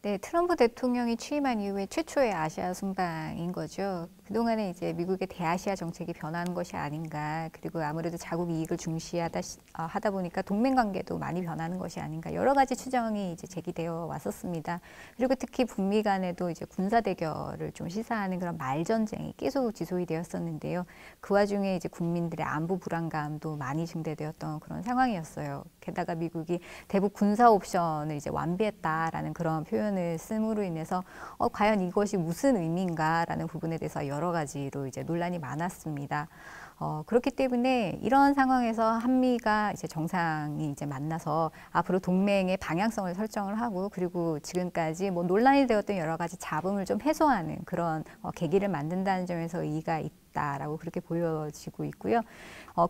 네, 트럼프 대통령이 취임한 이후에 최초의 아시아 순방인 거죠. 그동안에 이제 미국의 대아시아 정책이 변하는 것이 아닌가, 그리고 아무래도 자국 이익을 하다 보니까 동맹 관계도 많이 변하는 것이 아닌가, 여러 가지 추정이 이제 제기되어 왔었습니다. 그리고 특히 북미 간에도 이제 군사 대결을 좀 시사하는 그런 말전쟁이 계속 지속이 되었었는데요. 그 와중에 이제 국민들의 안보 불안감도 많이 증대되었던 그런 상황이었어요. 게다가 미국이 대북 군사 옵션을 이제 완비했다라는 그런 표현을 씀으로 인해서 과연 이것이 무슨 의미인가라는 부분에 대해서 여러 가지로 이제 논란이 많았습니다. 그렇기 때문에 이런 상황에서 한미가 이제 정상이 이제 만나서 앞으로 동맹의 방향성을 설정을 하고, 그리고 지금까지 뭐 논란이 되었던 여러 가지 잡음을 좀 해소하는 그런 계기를 만든다는 점에서 의의가 있다라고 그렇게 보여지고 있고요.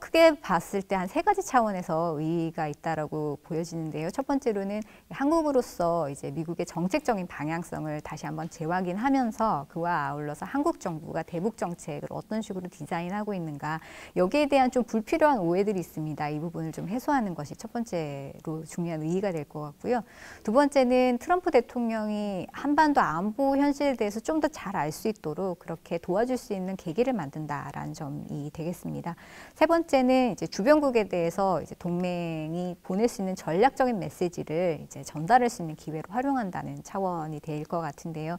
크게 봤을 때 한 세 가지 차원에서 의의가 있다라고 보여지는데요. 첫 번째로는 한국으로서 이제 미국의 정책적인 방향성을 다시 한번 재확인하면서 그와 아울러서 한국 정부가 대북 정책을 어떤 식으로 디자인하고 있는가, 여기에 대한 좀 불필요한 오해들이 있습니다. 이 부분을 좀 해소하는 것이 첫 번째로 중요한 의의가 될 것 같고요. 두 번째는 트럼프 대통령이 한반도 안보 현실에 대해서 좀 더 잘 알 수 있도록 그렇게 도와줄 수 있는 계기를 만든다라는 점이 되겠습니다. 세 번째는 이제 주변국에 대해서 이제 동맹이 보낼 수 있는 전략적인 메시지를 이제 전달할 수 있는 기회로 활용한다는 차원이 될 것 같은데요.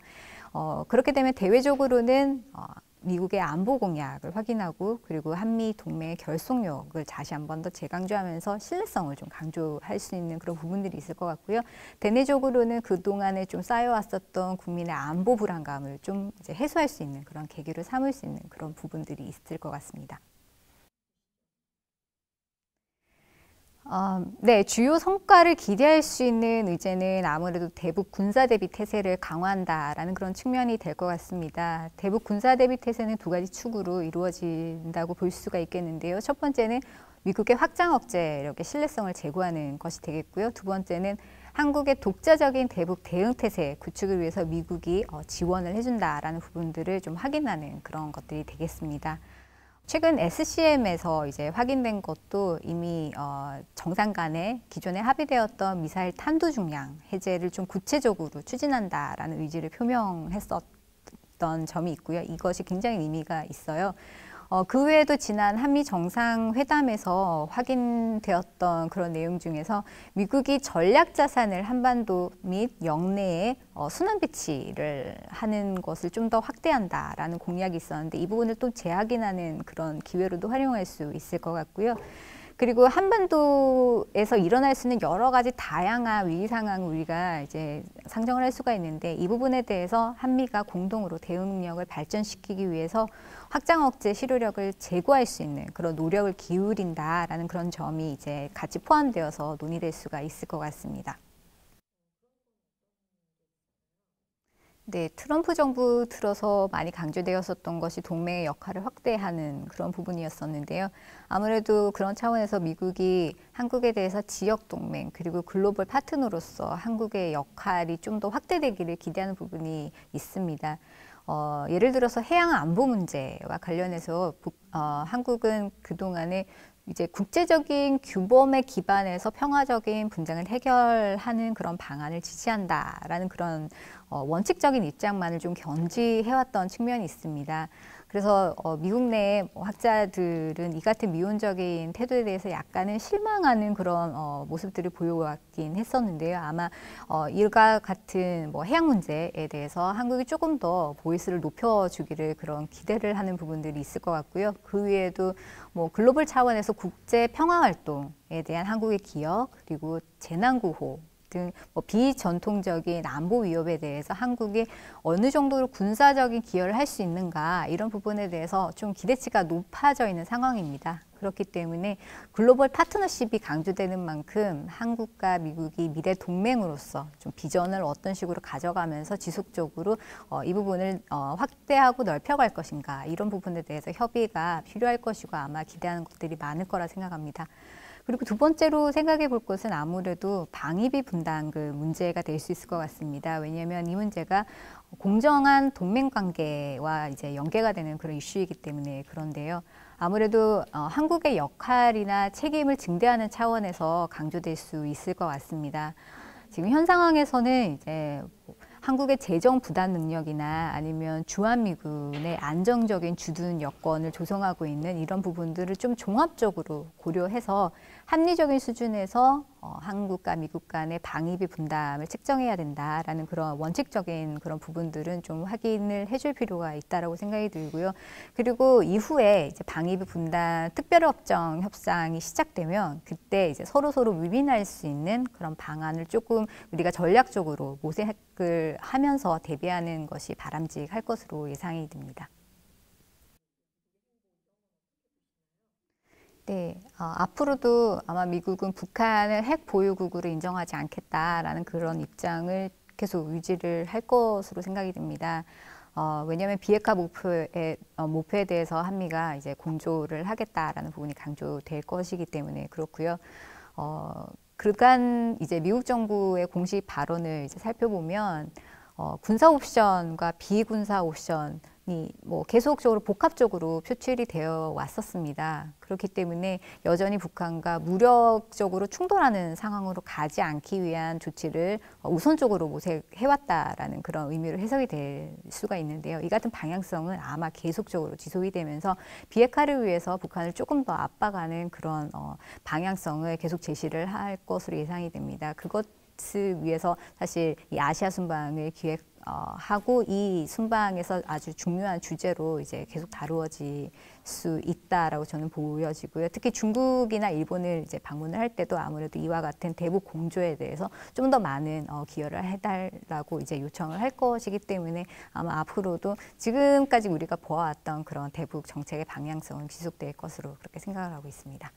그렇게 되면 대외적으로는 미국의 안보 공약을 확인하고, 그리고 한미 동맹의 결속력을 다시 한 번 더 재강조하면서 신뢰성을 좀 강조할 수 있는 그런 부분들이 있을 것 같고요. 대내적으로는 그동안에 좀 쌓여왔었던 국민의 안보 불안감을 좀 이제 해소할 수 있는 그런 계기를 삼을 수 있는 그런 부분들이 있을 것 같습니다. 네, 주요 성과를 기대할 수 있는 의제는 아무래도 대북 군사 대비 태세를 강화한다라는 그런 측면이 될 것 같습니다. 대북 군사 대비 태세는 두 가지 축으로 이루어진다고 볼 수가 있겠는데요. 첫 번째는 미국의 확장 억제력의 신뢰성을 제고하는 것이 되겠고요. 두 번째는 한국의 독자적인 대북 대응 태세 구축을 위해서 미국이 지원을 해준다라는 부분들을 좀 확인하는 그런 것들이 되겠습니다. 최근 SCM에서 이제 확인된 것도 이미 정상 간에 기존에 합의되었던 미사일 탄두 중량 해제를 좀 구체적으로 추진한다라는 의지를 표명했었던 점이 있고요. 이것이 굉장히 의미가 있어요. 그 외에도 지난 한미 정상회담에서 확인되었던 그런 내용 중에서 미국이 전략 자산을 한반도 및 영내에 순환 배치를 하는 것을 좀 더 확대한다라는 공약이 있었는데, 이 부분을 또 재확인하는 그런 기회로도 활용할 수 있을 것 같고요. 그리고 한반도에서 일어날 수 있는 여러 가지 다양한 위기 상황을 우리가 이제 상정을 할 수가 있는데, 이 부분에 대해서 한미가 공동으로 대응 능력을 발전시키기 위해서 확장 억제 실효력을 제고할 수 있는 그런 노력을 기울인다라는 그런 점이 이제 같이 포함되어서 논의될 수가 있을 것 같습니다. 네, 트럼프 정부 들어서 많이 강조되었었던 것이 동맹의 역할을 확대하는 그런 부분이었었는데요. 아무래도 그런 차원에서 미국이 한국에 대해서 지역 동맹 그리고 글로벌 파트너로서 한국의 역할이 좀 더 확대되기를 기대하는 부분이 있습니다. 예를 들어서 해양 안보 문제와 관련해서 한국은 그동안에 이제 국제적인 규범에 기반해서 평화적인 분쟁을 해결하는 그런 방안을 지지한다라는 그런 원칙적인 입장만을 좀 견지해왔던 측면이 있습니다. 그래서 미국 내 학자들은 이 같은 미온적인 태도에 대해서 약간은 실망하는 그런 모습들을 보여왔긴 했었는데요. 아마 이와 같은 뭐 해양 문제에 대해서 한국이 조금 더 보이스를 높여주기를 그런 기대를 하는 부분들이 있을 것 같고요. 그 외에도 뭐 글로벌 차원에서 국제 평화 활동에 대한 한국의 기여, 그리고 재난구호 등 뭐 비전통적인 안보 위협에 대해서 한국이 어느 정도로 군사적인 기여를 할 수 있는가, 이런 부분에 대해서 좀 기대치가 높아져 있는 상황입니다. 그렇기 때문에 글로벌 파트너십이 강조되는 만큼 한국과 미국이 미래 동맹으로서 좀 비전을 어떤 식으로 가져가면서 지속적으로 이 부분을 확대하고 넓혀갈 것인가, 이런 부분에 대해서 협의가 필요할 것이고 아마 기대하는 것들이 많을 거라 생각합니다. 그리고 두 번째로 생각해 볼 것은 아무래도 방위비 분담 그 문제가 될 수 있을 것 같습니다. 왜냐하면 이 문제가 공정한 동맹 관계와 이제 연계가 되는 그런 이슈이기 때문에 그런데요. 아무래도 한국의 역할이나 책임을 증대하는 차원에서 강조될 수 있을 것 같습니다. 지금 현 상황에서는 이제 한국의 재정 부담 능력이나 아니면 주한미군의 안정적인 주둔 여건을 조성하고 있는 이런 부분들을 좀 종합적으로 고려해서 합리적인 수준에서 한국과 미국 간의 방위비 분담을 책정해야 된다라는 그런 원칙적인 그런 부분들은 좀 확인을 해줄 필요가 있다라고 생각이 들고요. 그리고 이후에 이제 방위비 분담 특별협정 협상이 시작되면 그때 이제 서로 윈윈할 수 있는 그런 방안을 조금 우리가 전략적으로 모색을 하면서 대비하는 것이 바람직할 것으로 예상이 됩니다. 네, 앞으로도 아마 미국은 북한을 핵 보유국으로 인정하지 않겠다라는 그런 입장을 계속 유지를 할 것으로 생각이 됩니다. 왜냐하면 비핵화 목표에 대해서 한미가 이제 공조를 하겠다라는 부분이 강조될 것이기 때문에 그렇고요. 그간 이제 미국 정부의 공식 발언을 이제 살펴보면 군사 옵션과 비군사 옵션이 뭐 계속적으로 복합적으로 표출이 되어 왔었습니다. 그렇기 때문에 여전히 북한과 무력적으로 충돌하는 상황으로 가지 않기 위한 조치를 우선적으로 모색해왔다라는 그런 의미로 해석이 될 수가 있는데요. 이 같은 방향성은 아마 계속적으로 지속이 되면서 비핵화를 위해서 북한을 조금 더 압박하는 그런 방향성을 계속 제시를 할 것으로 예상이 됩니다. 그것을 위해서 사실 이 아시아 순방을 하고 이 순방에서 아주 중요한 주제로 이제 계속 다루어질 수 있다라고 저는 보여지고요. 특히 중국이나 일본을 이제 방문을 할 때도 아무래도 이와 같은 대북 공조에 대해서 좀 더 많은 기여를 해달라고 이제 요청을 할 것이기 때문에 아마 앞으로도 지금까지 우리가 보아왔던 그런 대북 정책의 방향성은 지속될 것으로 그렇게 생각을 하고 있습니다.